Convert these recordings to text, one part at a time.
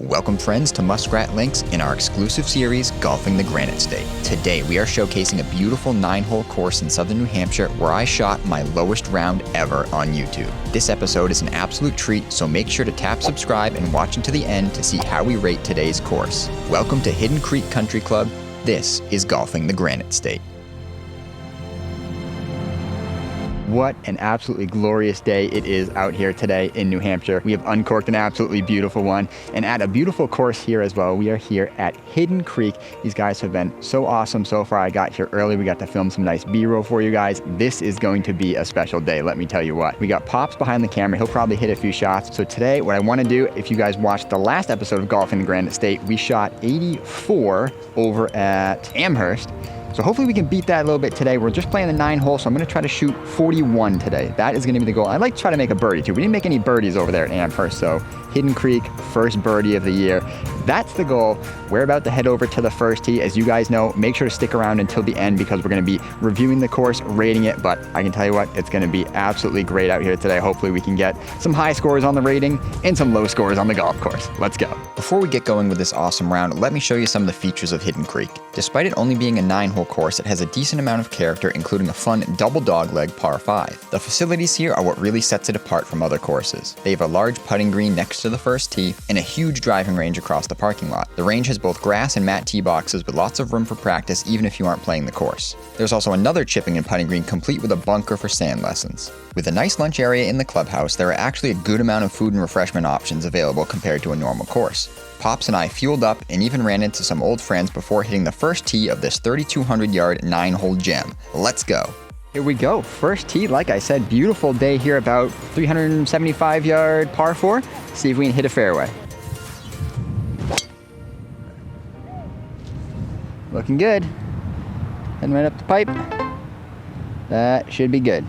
Welcome friends to Muskrat Links in our exclusive series, Golfing the Granite State. Today we are showcasing a beautiful 9-hole course in southern New Hampshire where I shot my lowest round ever on YouTube. This episode is an absolute treat, so make sure to tap subscribe and watch until the end to see how we rate today's course. Welcome to Hidden Creek Country Club. This is Golfing the Granite State. What an absolutely glorious day it is out here today in New Hampshire. We have uncorked an absolutely beautiful one and at a beautiful course here as well. We are here at Hidden Creek. These guys have been so awesome so far. I got here early. We got to film some nice B-roll for you guys. This is going to be a special day, let me tell you what. We got Pops behind the camera. He'll probably hit a few shots. So today, what I want to do, if you guys watched the last episode of Golfing the Granite State, we shot 84 over at Amherst. So hopefully we can beat that a little bit today. We're just playing the 9-hole, so I'm gonna try to shoot 41 today. That is gonna be the goal. I'd like to try to make a birdie too. We didn't make any birdies over there at Amherst, so Hidden Creek, first birdie of the year. That's the goal. We're about to head over to the first tee. As you guys know, make sure to stick around until the end because we're gonna be reviewing the course, rating it, but I can tell you what, it's gonna be absolutely great out here today. Hopefully we can get some high scores on the rating and some low scores on the golf course. Let's go. Before we get going with this awesome round, let me show you some of the features of Hidden Creek. Despite it only being a 9-hole course, it has a decent amount of character, including a fun double dogleg par 5. The facilities here are what really sets it apart from other courses. They have a large putting green next to the first tee and a huge driving range across the parking lot. The range has both grass and mat tee boxes with lots of room for practice even if you aren't playing the course. There's also another chipping and putting green complete with a bunker for sand lessons. With a nice lunch area in the clubhouse, there are actually a good amount of food and refreshment options available compared to a normal course. Pops and I fueled up and even ran into some old friends before hitting the first tee of this 3,200-yard 9-hole gem. Let's go. Here we go, first tee, like I said, beautiful day here, about 375-yard par 4. See if we can hit a fairway. Looking good. Heading right up the pipe. That should be good.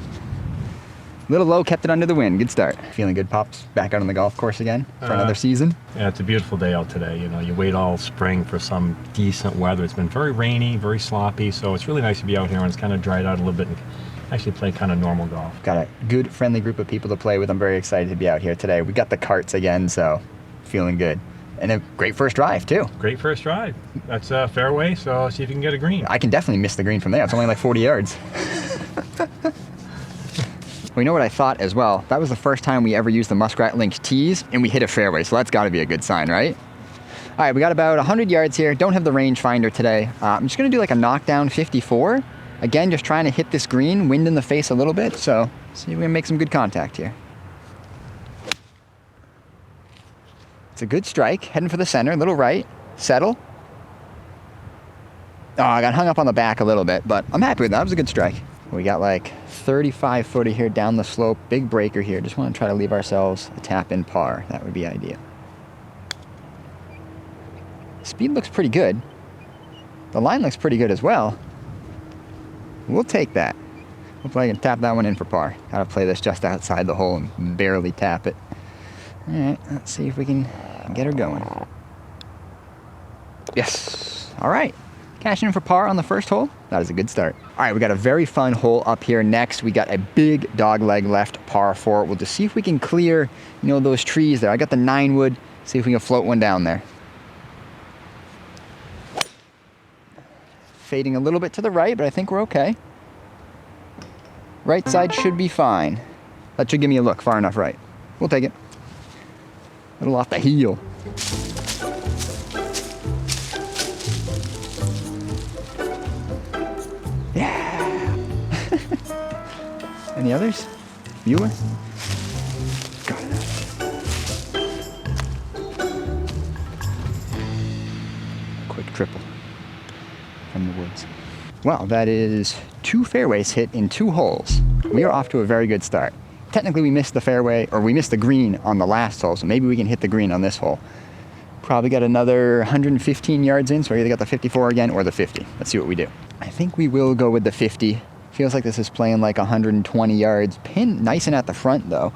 Little low, kept it under the wind. Good start. Feeling good, Pops? Back out on the golf course again for another season? Yeah, it's a beautiful day out today. You know, you wait all spring for some decent weather. It's been very rainy, very sloppy, so it's really nice to be out here and it's kind of dried out a little bit and actually play kind of normal golf. Got a good, friendly group of people to play with. I'm very excited to be out here today. We got the carts again, so feeling good. And a great first drive, too. Great first drive. That's a fairway, so see if you can get a green. I can definitely miss the green from there. It's only like 40 yards. Well, you know what I thought as well? That was the first time we ever used the Muskrat Link tees, and we hit a fairway, so that's got to be a good sign, right? All right, we got about 100 yards here. Don't have the rangefinder today. I'm just going to do like a knockdown 54. Again, just trying to hit this green, wind in the face a little bit, so see if we can make some good contact here. It's a good strike, heading for the center, a little right, settle. Oh, I got hung up on the back a little bit, but I'm happy with that. That was a good strike. We got like 35 footer here down the slope, big breaker here. Just want to try to leave ourselves a tap in par. That would be ideal. Speed looks pretty good. The line looks pretty good as well. We'll take that. Hopefully I can tap that one in for par. Gotta play this just outside the hole and barely tap it. All right, let's see if we can get her going. Yes, all right. Cashing in for par on the first hole. That is a good start. All right, we got a very fun hole up here next. We got a big dog leg left par 4. We'll just see if we can clear, you know, those trees there. I got the 9 wood. See if we can float one down there. Fading a little bit to the right, but I think we're okay. Right side should be fine. That should give me a look far enough right. We'll take it. A little off the heel. Yeah. Any others? Mueller? Got it. Quick triple from the woods. Well, that is 2 fairways hit in 2 holes. We are off to a very good start. Technically, we missed the fairway, or we missed the green on the last hole, so maybe we can hit the green on this hole. Probably got another 115 yards in, so we either got the 54 again or the 50. Let's see what we do. I think we will go with the 50. Feels like this is playing like 120 yards. Pin nice and at the front, though.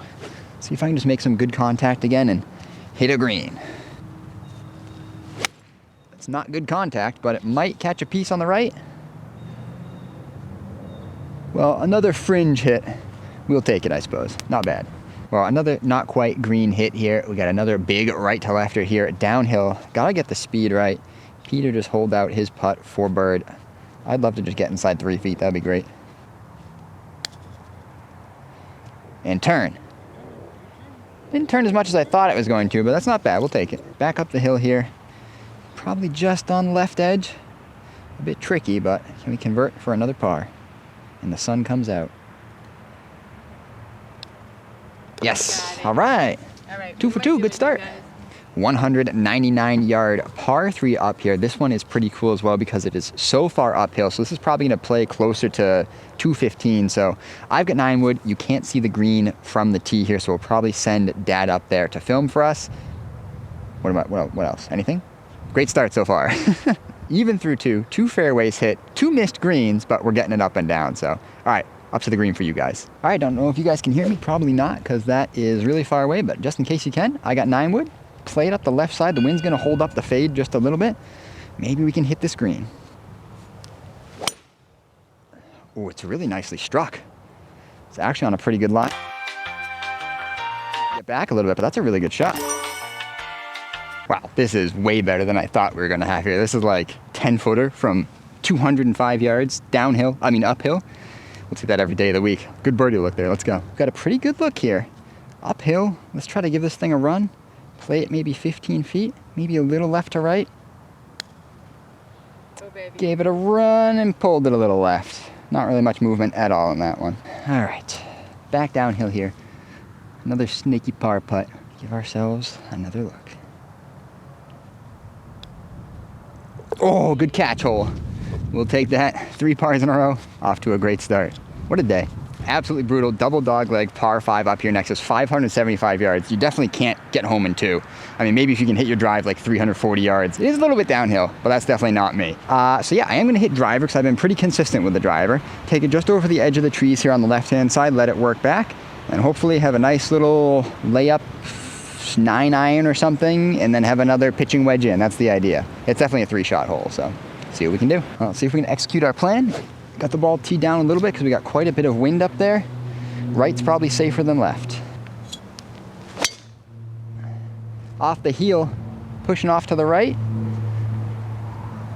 See if I can just make some good contact again and hit a green. It's not good contact, but it might catch a piece on the right. Well, another fringe hit. We'll take it, I suppose. Not bad. Well, another not quite green hit here. We got another big right to lefter here downhill. Gotta get the speed right. Peter just hold out his putt for bird. I'd love to just get inside 3 feet. That'd be great. And turn. Didn't turn as much as I thought it was going to, but that's not bad. We'll take it. Back up the hill here. Probably just on the left edge. A bit tricky, but can we convert for another par? And the sun comes out. Yes. All right. 2 for 2. Good start. 199-yard par 3 up here. This one is pretty cool as well because it is so far uphill. So this is probably going to play closer to 215. So I've got 9 wood. You can't see the green from the tee here, so we'll probably send Dad up there to film for us. What else? Anything? Great start so far. Even through 2 fairways hit, 2 missed greens, but we're getting it up and down. So, all right. Up to the green for you guys. All right, don't know if you guys can hear me. Probably not, because that is really far away, but just in case you can, I got 9 wood. Play it up the left side. The wind's gonna hold up the fade just a little bit. Maybe we can hit this green. Oh, it's really nicely struck. It's actually on a pretty good line. Get back a little bit, but that's a really good shot. Wow, this is way better than I thought we were gonna have here. This is like 10-footer from 205 yards uphill. We'll take that every day of the week. Good birdie look there. Let's go. We've got a pretty good look here. Uphill. Let's try to give this thing a run. Play it maybe 15 feet. Maybe a little left to right. Oh, baby. Gave it a run and pulled it a little left. Not really much movement at all in that one. All right. Back downhill here. Another snaky par putt. Give ourselves another look. Oh, good catch hole. We'll take that. 3 pars in a row. Off to a great start. What a day. Absolutely brutal. Double dogleg par 5 up here next is 575 yards. You definitely can't get home in 2. I mean, maybe if you can hit your drive like 340 yards. It is a little bit downhill, but that's definitely not me. So yeah, I am going to hit driver because I've been pretty consistent with the driver. Take it just over the edge of the trees here on the left-hand side. Let it work back. And hopefully have a nice little layup 9-iron or something. And then have another pitching wedge in. That's the idea. It's definitely a 3-shot hole, so see what we can do. Well, see if we can execute our plan. Got the ball teed down a little bit because we got quite a bit of wind up there. Right's probably safer than left. Off the heel, pushing off to the right.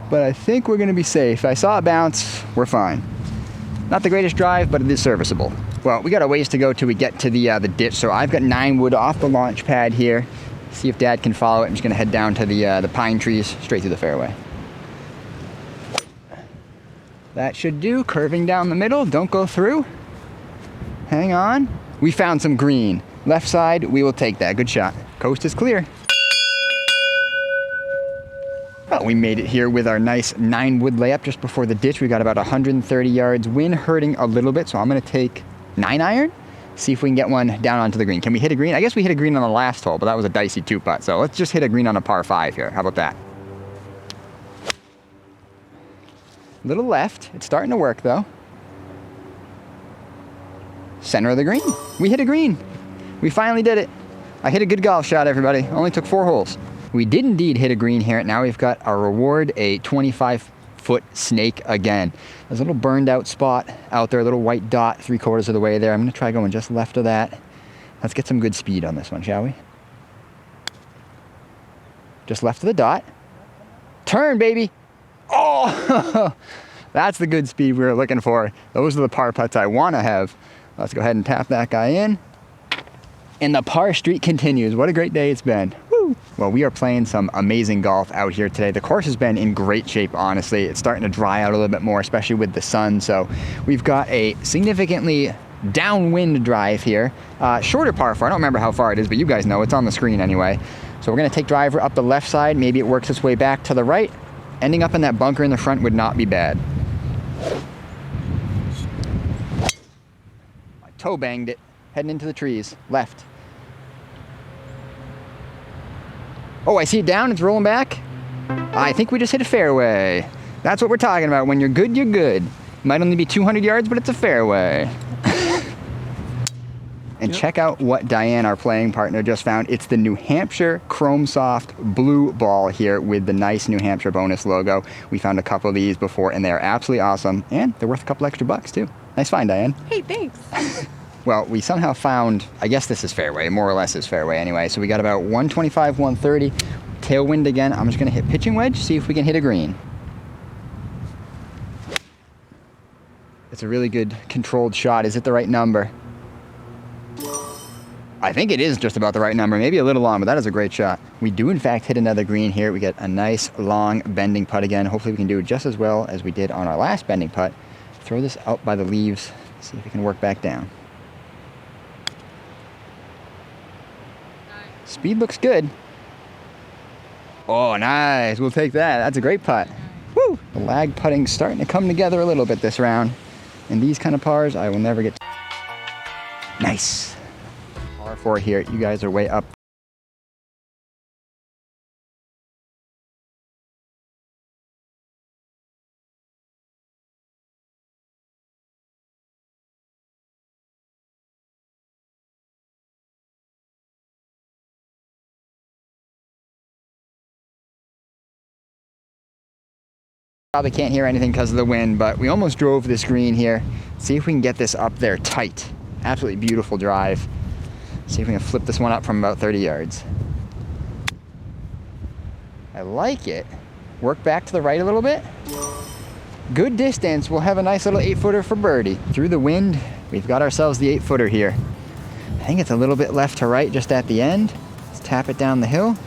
But I think we're gonna be safe. I saw it bounce, we're fine. Not the greatest drive, but it is serviceable. Well, we got a ways to go till we get to the ditch, so I've got 9 wood off the launch pad here. See if Dad can follow it. I'm just gonna head down to the pine trees, straight through the fairway. That should do. Curving down the middle. Don't go through. Hang on. We found some green. Left side, we will take that. Good shot. Coast is clear. Well, we made it here with our nice 9 wood layup just before the ditch. We got about 130 yards. Wind hurting a little bit, so I'm going to take 9-iron. See if we can get one down onto the green. Can we hit a green? I guess we hit a green on the last hole, but that was a dicey 2-putt. So let's just hit a green on a par 5 here. How about that? Little left. It's starting to work though. Center of the green. We hit a green. We finally did it. I hit a good golf shot, everybody. Only took 4 holes. We did indeed hit a green here. Now we've got our reward, a 25-foot snake again. There's a little burned out spot out there, a little white dot 3/4 of the way there. I'm gonna try going just left of that. Let's get some good speed on this one, shall we? Just left of the dot. Turn, baby. Oh, that's the good speed we were looking for. Those are the par putts I want to have. Let's go ahead and tap that guy in. And the par streak continues. What a great day it's been. Woo. Well, we are playing some amazing golf out here today. The course has been in great shape, honestly. It's starting to dry out a little bit more, especially with the sun. So we've got a significantly downwind drive here. Shorter par 4. I don't remember how far it is, but you guys know. It's on the screen anyway. So we're going to take driver up the left side. Maybe it works its way back to the right. Ending up in that bunker in the front would not be bad. My toe banged it. Heading into the trees. Left. Oh, I see it down. It's rolling back. I think we just hit a fairway. That's what we're talking about. When you're good, you're good. Might only be 200 yards, but it's a fairway. And check out what Diane, our playing partner, just found. It's the New Hampshire Chrome Soft blue ball here with the nice New Hampshire bonus logo. We found a couple of these before, and they are absolutely awesome. And they're worth a couple extra bucks, too. Nice find, Diane. Hey, thanks. Well, we somehow found, I guess this is fairway, more or less is fairway anyway. So we got about 125, 130. Tailwind again. I'm just going to hit pitching wedge, see if we can hit a green. It's a really good controlled shot. Is it the right number? I think it is just about the right number, maybe a little long, but that is a great shot. We do in fact hit another green here. We get a nice long bending putt again. Hopefully we can do it just as well as we did on our last bending putt. Throw this out by the leaves, see if we can work back down. Speed looks good. Oh, nice, we'll take that. That's a great putt. Woo! The lag putting's starting to come together a little bit this round. And these kind of pars, I will never get. Nice. Par 4 here, you guys are way up. Probably can't hear anything because of the wind, but we almost drove this green here. See if we can get this up there tight. Absolutely beautiful drive. See if we can flip this one up from about 30 yards. I like it. Work back to the right a little bit. Good distance. We'll have a nice little 8-footer for birdie. Through the wind, we've got ourselves the 8-footer here. I think it's a little bit left to right just at the end. Let's tap it down the hill.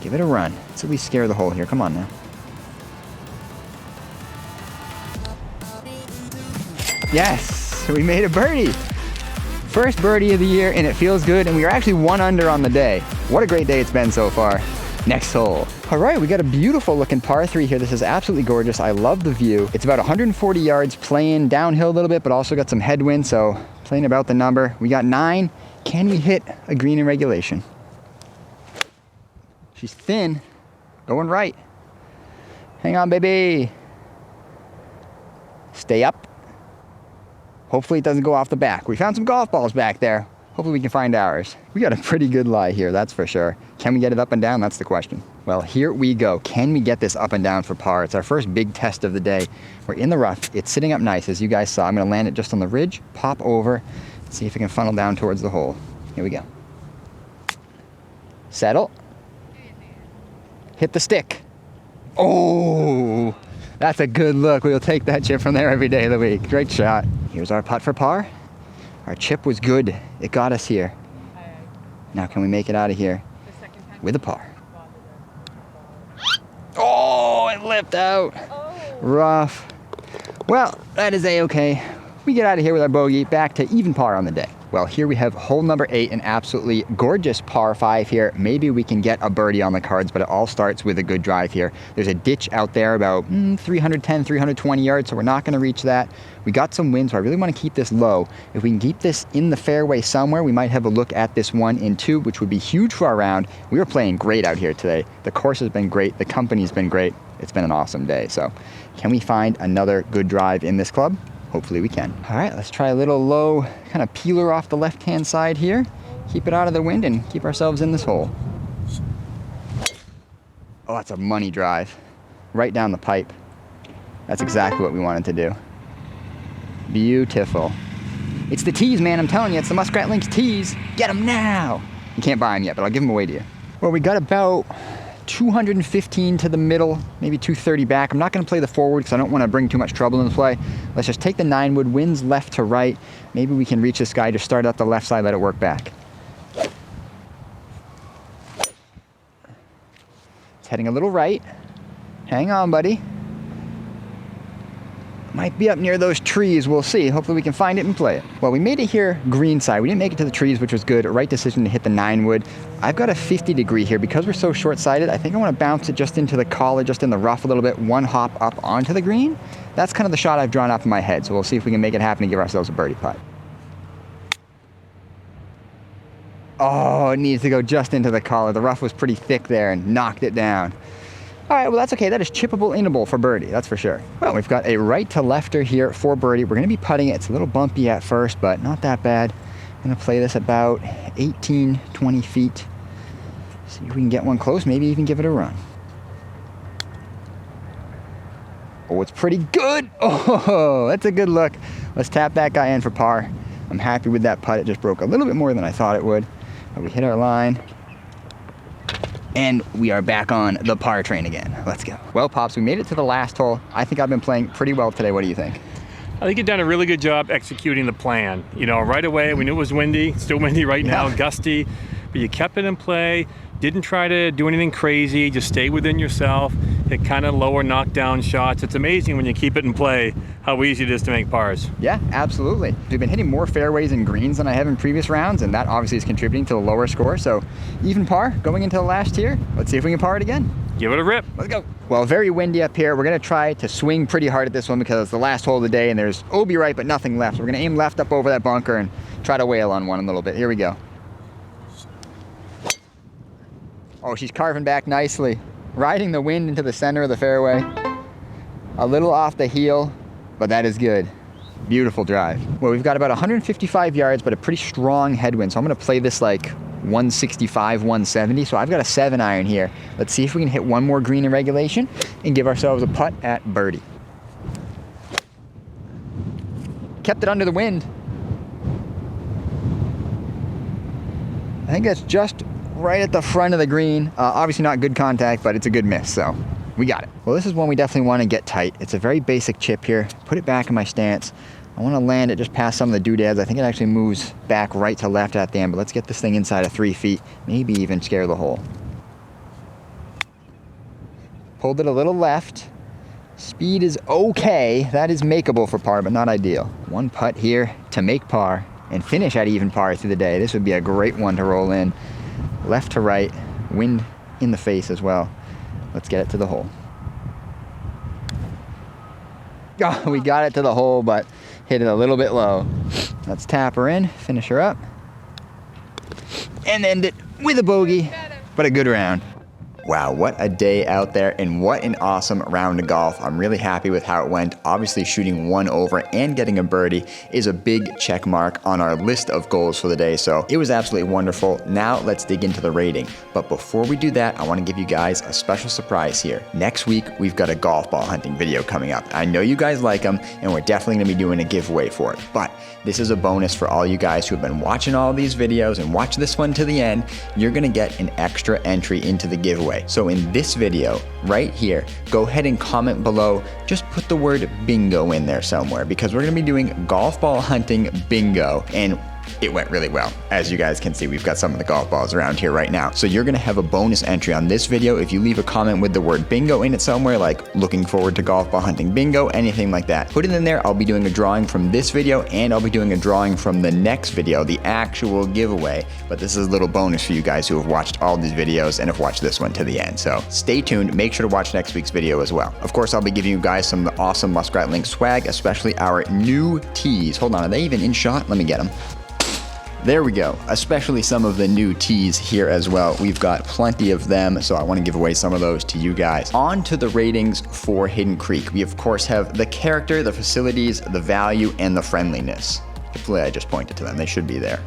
Give it a run. Let's at least scare the hole here. Come on now. Yes, we made a birdie. First birdie of the year, and it feels good, and we are actually 1 under on the day. What a great day it's been so far. Next hole. All right, we got a beautiful looking par 3 here. This is absolutely gorgeous. I love the view. It's about 140 yards, playing downhill a little bit, but also got some headwind, so playing about the number. We got 9. Can we hit a green in regulation? She's thin, going right. Hang on, baby. Stay up. Hopefully it doesn't go off the back. We found some golf balls back there. Hopefully we can find ours. We got a pretty good lie here, that's for sure. Can we get it up and down? That's the question. Well, here we go. Can we get this up and down for par? It's our first big test of the day. We're in the rough. It's sitting up nice, as you guys saw. I'm gonna land it just on the ridge, pop over, see if it can funnel down towards the hole. Here we go. Settle. Hit the stick. Oh, that's a good look. We'll take that chip from there every day of the week. Great shot. Here's our putt for par. Our chip was good. It got us here. Now can we make it out of here with a par? Oh, it lipped out. Rough. Well, that is a-okay. We get out of here with our bogey, back to even par on the day. Well, here we have hole number 8, an absolutely gorgeous par 5 here. Maybe we can get a birdie on the cards, but it all starts with a good drive here. There's a ditch out there about 310, 320 yards, so we're not going to reach that. We got some wind, so I really want to keep this low. If we can keep this in the fairway somewhere, we might have a look at this 1 in 2, which would be huge for our round. We were playing great out here today. The course has been great. The company's been great. It's been an awesome day. So can we find another good drive in this club? Hopefully we can. All right, let's try a little low kind of peeler off the left-hand side here. Keep it out of the wind and keep ourselves in this hole. Oh, that's a money drive. Right down the pipe. That's exactly what we wanted to do. Beautiful. It's the tees, man, I'm telling you, it's the Muskrat Links tees. Get them now. You can't buy them yet, but I'll give them away to you. Well, we got about 215 to the middle, maybe 230 back. I'm not going to play the forward because I don't want to bring too much trouble into play. Let's just take the 9 wood, winds left to right. Maybe we can reach this guy, just start up the left side, let it work back. It's heading a little right. Hang on, buddy. Might be up near those trees, we'll see. Hopefully we can find it and play it. Well, we made it here green side. We didn't make it to the trees, which was good. Right decision to hit the 9 wood. I've got a 50 degree here. Because we're so short-sighted, I think I want to bounce it just into the collar, just in the rough a little bit, 1 hop up onto the green. That's kind of the shot I've drawn up in my head, so we'll see if we can make it happen and give ourselves a birdie putt. Oh, it needs to go just into the collar. The rough was pretty thick there and knocked it down. All right, well, that's okay. That is chippable, innable for birdie, that's for sure. Well, we've got a right to lefter here for birdie. We're going to be putting it. It's a little bumpy at first, but not that bad. I'm going to play this about 18, 20 feet. See if we can get one close, maybe even give it a run. Oh, it's pretty good. Oh, that's a good look. Let's tap that guy in for par. I'm happy with that putt. It just broke a little bit more than I thought it would. But we hit our line. And we are back on the par train again. Let's go. Well, Pops, we made it to the last hole. I think I've been playing pretty well today. What do you think? I think you've done a really good job executing the plan. You know, right away, we knew it was windy, still windy right now, gusty, but you kept it in play, didn't try to do anything crazy, just stay within yourself, hit kind of lower knockdown shots. It's amazing when you keep it in play how easy it is to make pars. Yeah, absolutely. We've been hitting more fairways and greens than I have in previous rounds, and that obviously is contributing to the lower score. So even par going into the last tier. Let's see if we can par it again. Give it a rip. Let's go. Well, very windy up here. We're gonna try to swing pretty hard at this one because it's the last hole of the day and there's OB right but nothing left. We're gonna aim left up over that bunker and try to wail on one a little bit. Here we go. Oh, she's carving back nicely. Riding the wind into the center of the fairway. A little off the heel, but that is good. Beautiful drive. Well, we've got about 155 yards, but a pretty strong headwind. So I'm gonna play this like 165, 170. So I've got a 7-iron here. Let's see if we can hit one more green in regulation and give ourselves a putt at birdie. Kept it under the wind. I think that's just right at the front of the green. Obviously not good contact, but it's a good miss, so we got it. Well, this is one we definitely want to get tight. It's a very basic chip here. Put it back in my stance. I want to land it just past some of the doodads. I think it actually moves back right to left at the end, but let's get this thing inside of 3 feet, maybe even scare the hole. Pulled it a little left. Speed is okay. That is makeable for par, but not ideal. One putt here to make par and finish at even par through the day. This would be a great one to roll in. Left to right, wind in the face as well. Let's get it to the hole. Oh, we got it to the hole, but hit it a little bit low. Let's tap her in, finish her up, and end it with a bogey, but a good round. Wow, what a day out there and what an awesome round of golf. I'm really happy with how it went. Obviously shooting one over and getting a birdie is a big check mark on our list of goals for the day. So it was absolutely wonderful. Now let's dig into the rating. But before we do that, I want to give you guys a special surprise here. Next week, we've got a golf ball hunting video coming up. I know you guys like them and we're definitely going to be doing a giveaway for it. But this is a bonus for all you guys who have been watching all these videos and watch this one to the end. You're going to get an extra entry into the giveaway. So in this video right here, go ahead and comment below, just put the word bingo in there somewhere because we're gonna be doing golf ball hunting bingo, and it went really well. As you guys can see, we've got some of the golf balls around here right now. So you're gonna have a bonus entry on this video if you leave a comment with the word bingo in it somewhere, like looking forward to golf ball hunting bingo, anything like that. Put it in there. I'll be doing a drawing from this video and I'll be doing a drawing from the next video, the actual giveaway. But this is a little bonus for you guys who have watched all these videos and have watched this one to the end. So stay tuned. Make sure to watch next week's video as well. Of course, I'll be giving you guys some of the awesome Muskrat Link swag, especially our new tees. Hold on, are they even in shot? Let me get them. There we go, especially some of the new tees here as well. We've got plenty of them, so I want to give away some of those to you guys. On to the ratings for Hidden Creek. We of course have the character, the facilities, the value, and the friendliness. Hopefully I just pointed to them, they should be there.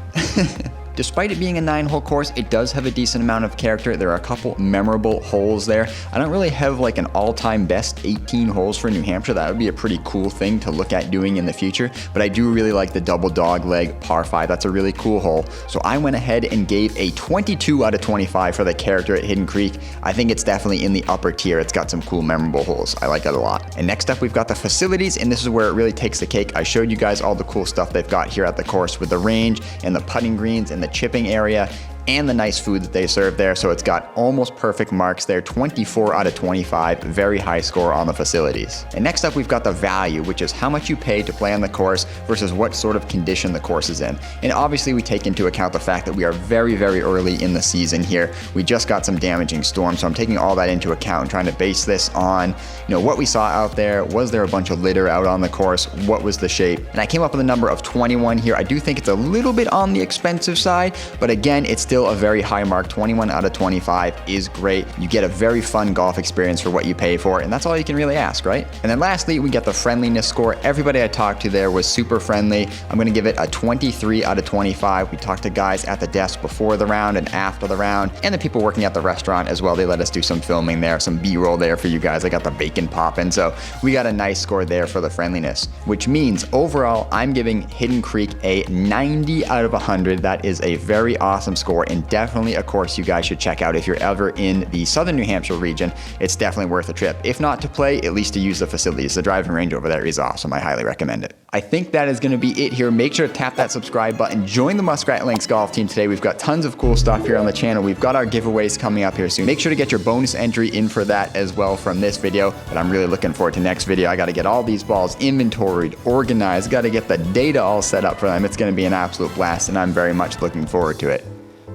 Despite it being a 9-hole course, it does have a decent amount of character. There are a couple memorable holes there. I don't really have like an all-time best 18 holes for New Hampshire. That would be a pretty cool thing to look at doing in the future, but I do really like the double dog leg par 5. That's a really cool hole. So I went ahead and gave a 22 out of 25 for the character at Hidden Creek. I think it's definitely in the upper tier. It's got some cool memorable holes. I like it a lot. And next up, we've got the facilities, and this is where it really takes the cake. I showed you guys all the cool stuff they've got here at the course with the range and the putting greens and the chipping area and the nice food that they serve there. So it's got almost perfect marks there, 24 out of 25, very high score on the facilities. And next up, we've got the value, which is how much you pay to play on the course versus what sort of condition the course is in. And obviously we take into account the fact that we are very, very early in the season here. We just got some damaging storms, so I'm taking all that into account and trying to base this on, you know, what we saw out there. Was there a bunch of litter out on the course? What was the shape? And I came up with a number of 21 here. I do think it's a little bit on the expensive side, but again, it's still a very high mark. 21 out of 25 is great. You get a very fun golf experience for what you pay for, and that's all you can really ask, right? And then lastly, we get the friendliness score. Everybody I talked to there was super friendly. I'm gonna give it a 23 out of 25. We talked to guys at the desk before the round and after the round, and the people working at the restaurant as well. They let us do some filming there, some B-roll there for you guys. I got the bacon popping, so we got a nice score there for the friendliness. which means overall I'm giving Hidden Creek a 90 out of 100. That is a very awesome score, and definitely a course you guys should check out if you're ever in the southern New Hampshire region. It's definitely worth a trip. If not to play, at least to use the facilities. The driving range over there is awesome. I highly recommend it. I think that is going to be it here. Make sure to tap that subscribe button. Join the Muskrat Links golf team today. We've got tons of cool stuff here on the channel. We've got our giveaways coming up here soon. Make sure to get your bonus entry in for that as well from this video. But I'm really looking forward to next video. I got to get all these balls inventoried, organized, got to get the data all set up for them. It's going to be an absolute blast, and I'm very much looking forward to it.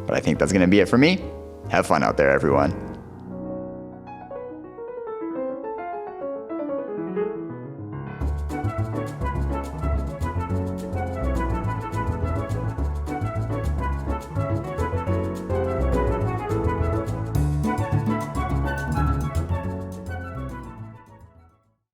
But I think that's going to be it for me. Have fun out there, everyone.